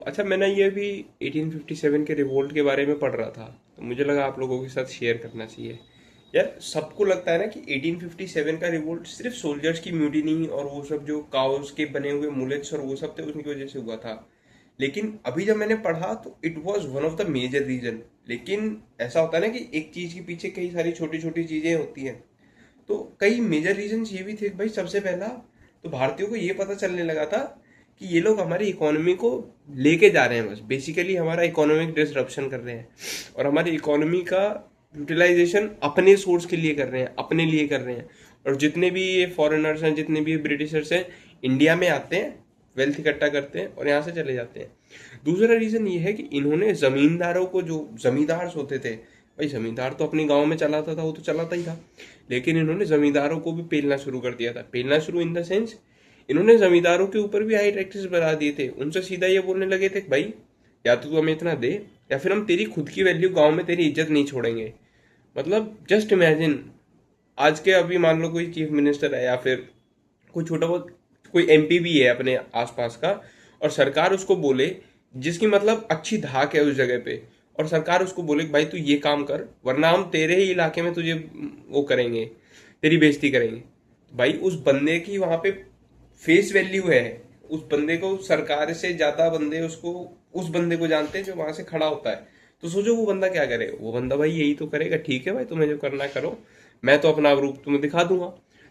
अच्छा, मैंने ये भी 1857 के रिवोल्ट के बारे में पढ़ रहा था, तो मुझे लगा आप लोगों के साथ शेयर करना चाहिए। यार, सबको लगता है ना कि 1857 का रिवोल्ट सिर्फ सोल्जर्स की म्यूटिनी और वो सब जो काउस के बने हुए मुलेट्स और वो सब थे उनकी वजह से हुआ था। लेकिन अभी जब मैंने पढ़ा तो it was one of the major reason. लेकिन ऐसा होता है ना कि एक चीज के पीछे कई सारी छोटी छोटी चीजें होती हैं। तो कई मेजर रीजन ये भी थे कि भाई, सबसे पहला तो भारतीयों को ये पता चलने लगा था कि ये लोग हमारी इकोनॉमी को लेके जा रहे हैं, बस बेसिकली हमारा इकोनॉमिक डिसरप्शन कर रहे हैं और हमारी इकोनॉमी का यूटिलाइजेशन अपने सोर्स के लिए कर रहे हैं, अपने लिए कर रहे हैं। और जितने भी ये फॉरेनर्स हैं, जितने भी ब्रिटिशर्स हैं, इंडिया में आते हैं, वेल्थ इकट्ठा करते हैं और यहाँ से चले जाते हैं। दूसरा रीजन ये है कि इन्होंने जमींदारों को, जो जमींदार होते थे, भाई जमींदार तो अपने गांव में चलाता था, वो तो चलाता ही था, लेकिन इन्होंने जमींदारों को भी पेलना शुरू कर दिया था। पेलना शुरू इन द सेंस, इन्होंने जमींदारों के ऊपर भी हाई टैक्सेस बढ़ा दिए थे। उनसे सीधा ये बोलने लगे थे कि भाई, या तो तू हमें इतना दे या फिर हम तेरी खुद की वैल्यू गांव में तेरी इज्जत नहीं छोड़ेंगे। मतलब जस्ट इमेजिन, आज के अभी मान लो कोई चीफ मिनिस्टर है या फिर कोई छोटा बहुत कोई एमपी भी है अपने आसपास का, और सरकार उसको बोले, जिसकी मतलब अच्छी धाक है उस जगह पे, और सरकार उसको बोले कि भाई तू ये काम कर वरना हम तेरे ही इलाके में तुझे वो करेंगे, तेरी बेइज्जती करेंगे। तो भाई, उस बंदे की वहां पे फेस वैल्यू है। उस बंदे को सरकार से ज्यादा बंदे उसको, उस बंदे को जानते हैं जो वहां से खड़ा होता है। तो सोचो वो बंदा क्या करे। वो बंदा भाई यही तो करेगा, ठीक है भाई तुम्हें जो करना है करो, मैं तो अपना रूप तुम्हें दिखा दूंगा।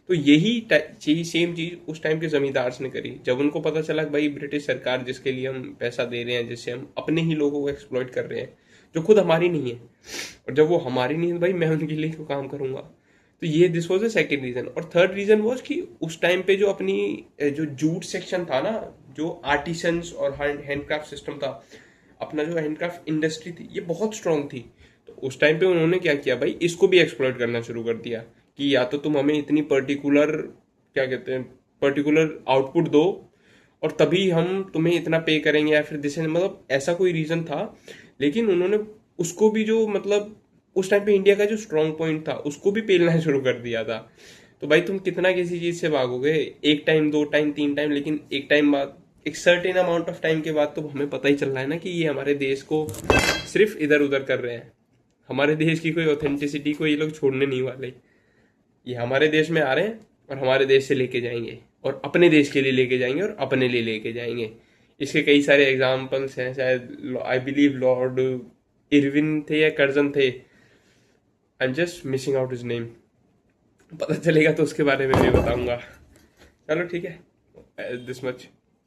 तो यही चीज, सेम चीज उस टाइम के जमींदार ने करी। जब उनको पता चला कि भाई ब्रिटिश सरकार जिसके लिए हम पैसा दे रहे हैं, जिससे हम अपने ही लोगों को एक्सप्लॉइट कर रहे हैं, जो खुद हमारी नहीं है, और जब वो हमारी नहीं है तो भाई मैं उनके लिए क्यों काम करूंगा। तो ये this was the second reason. और थर्ड रीजन वाज कि उस टाइम पे जो अपनी जो जूट सेक्शन था ना, जो आर्टिसंस और हैंडक्राफ्ट सिस्टम था, अपना जो हैंडक्राफ्ट इंडस्ट्री थी, ये बहुत स्ट्रांग थी। तो उस टाइम पे उन्होंने क्या किया भाई, इसको भी एक्सप्लॉइट करना शुरू कर दिया कि या तो तुम हमें इतनी पर्टिकुलर, क्या कहते हैं, पर्टिकुलर आउटपुट दो और तभी हम तुम्हें इतना पे करेंगे, या फिर दिस, मतलब ऐसा कोई रीजन था। लेकिन उन्होंने उसको भी, जो मतलब उस टाइम पे इंडिया का जो स्ट्रांग पॉइंट था, उसको भी पेलना शुरू कर दिया था। तो भाई तुम कितना किसी चीज से भागोगे, एक टाइम, दो टाइम, तीन टाइम, लेकिन एक टाइम बाद, एक सर्टेन अमाउंट ऑफ टाइम के बाद तो हमें पता ही चल रहा है ना कि ये हमारे देश को सिर्फ इधर उधर कर रहे हैं। हमारे देश की कोई ऑथेंटिसिटी को ये लोग छोड़ने नहीं वाले। ये हमारे देश में आ रहे हैं और हमारे देश से लेके जाएंगे, और अपने देश के लिए लेके जाएंगे और अपने लिए लेके जाएंगे। इसके कई सारे एग्जाम्पल्स हैं, शायद आई बिलीव लॉर्ड इरविन थे या कर्जन थे, I am just missing out his name. पता चलेगा तो उसके बारे में भी बताऊंगा। चलो ठीक है, दिस मच।